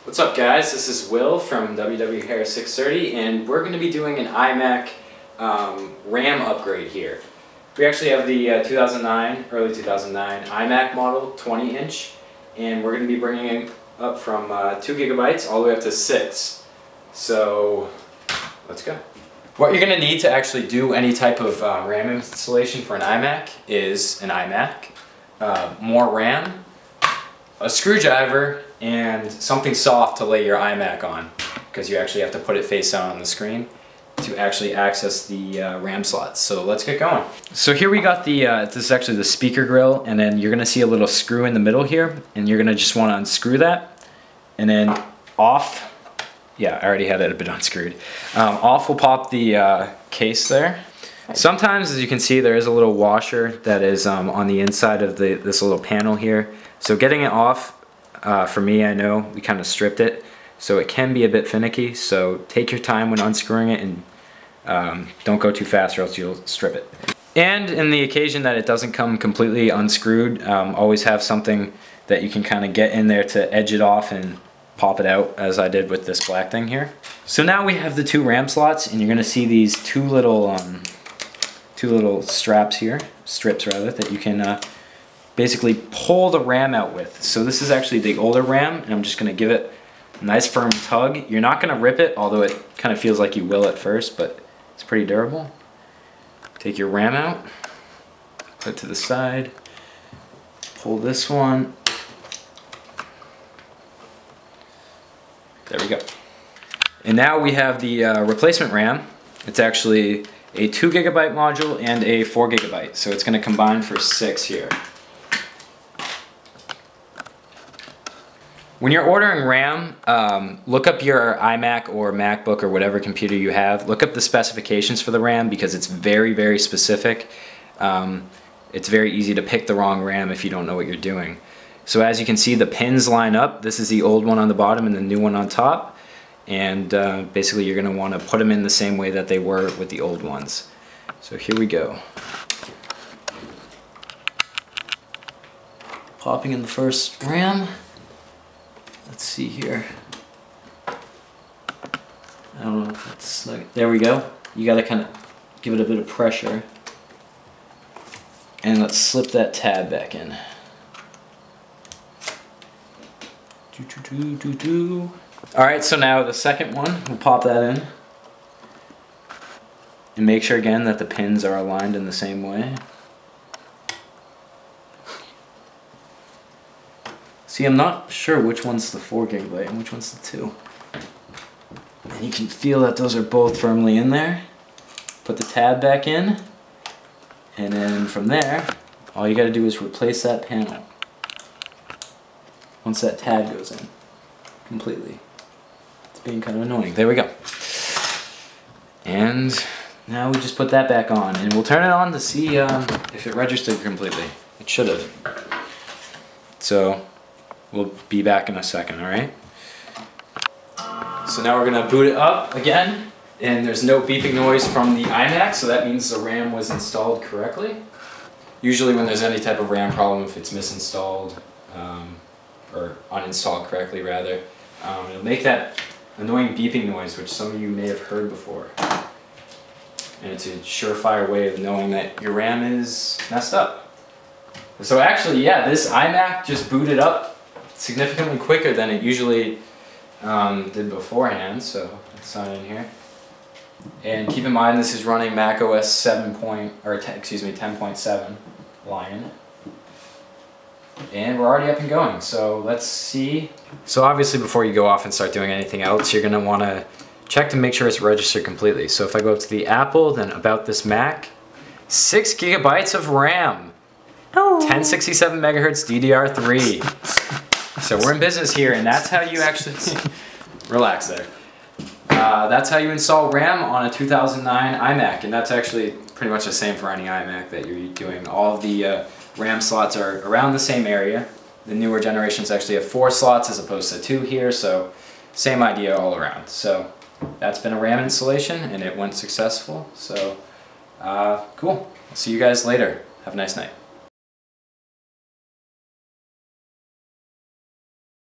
What's up guys, this is Will from WWHair630 and we're going to be doing an iMac RAM upgrade here. We actually have the early 2009 iMac model 20 inch and we're going to be bringing it up from 2 gigabytes all the way up to 6. So let's go. What you're going to need to actually do any type of RAM installation for an iMac is an iMac, more RAM, a screwdriver, and something soft to lay your iMac on, because you actually have to put it face down on the screen to actually access the RAM slots. So let's get going. So here we got the, this is actually the speaker grill, and then you're going to see a little screw in the middle here, and you're going to just want to unscrew that, and then off, yeah, I already had it a bit unscrewed. Off will pop the case there. Sometimes, as you can see, there is a little washer that is on the inside of this little panel here. So getting it off, for me, I know we kind of stripped it, so it can be a bit finicky. So take your time when unscrewing it and don't go too fast or else you'll strip it. And in the occasion that it doesn't come completely unscrewed, always have something that you can kind of get in there to edge it off and pop it out, as I did with this black thing here. So now we have the 2 RAM slots, and you're going to see these two little straps here, strips rather, that you can basically pull the RAM out with. So this is actually the older RAM, and I'm just going to give it a nice firm tug. You're not going to rip it, although it kind of feels like you will at first, but it's pretty durable. Take your RAM out, put it to the side, pull this one. There we go. And now we have the replacement RAM. It's actually a 2 gigabyte module and a 4 gigabyte, so it's going to combine for 6 here. When you're ordering RAM, look up your iMac or MacBook or whatever computer you have. Look up the specifications for the RAM, because it's very, very specific. It's very easy to pick the wrong RAM if you don't know what you're doing. So as you can see, the pins line up. This is the old one on the bottom and the new one on top. And basically you're going to want to put them in the same way that they were with the old ones. So here we go. Popping in the first RAM. Let's see here. I don't know if that's snug. There we go. You got to kind of give it a bit of pressure. And let's slip that tab back in. Alright, so now the second one, we'll pop that in. And make sure again that the pins are aligned in the same way. See, I'm not sure which one's the 4 gigabyte and which one's the 2. And you can feel that those are both firmly in there. Put the tab back in. And then from there, all you gotta do is replace that panel. Once that tab goes in completely. It's being kind of annoying. There we go. And now we just put that back on, and we'll turn it on to see if it registered completely. It should have. So we'll be back in a second, alright? So now we're going to boot it up again, and there's no beeping noise from the iMac, so that means the RAM was installed correctly. Usually when there's any type of RAM problem, if it's misinstalled, or uninstalled correctly rather, it'll make that annoying beeping noise, which some of you may have heard before. And it's a surefire way of knowing that your RAM is messed up. So actually, yeah, this iMac just booted up significantly quicker than it usually did beforehand, so let's sign in here. And keep in mind this is running Mac OS 10.7 Lion. And we're already up and going, so let's see. So obviously before you go off and start doing anything else, you're going to want to check to make sure it's registered completely. So if I go up to the Apple, then about this Mac, 6 gigabytes of RAM, 1067 megahertz DDR3. So we're in business here, and that's how you actually, relax there. That's how you install RAM on a 2009 iMac, and that's actually pretty much the same for any iMac that you're doing. All of the RAM slots are around the same area. The newer generations actually have 4 slots as opposed to 2 here, so same idea all around. So that's been a RAM installation, and it went successful. So cool. I'll see you guys later. Have a nice night.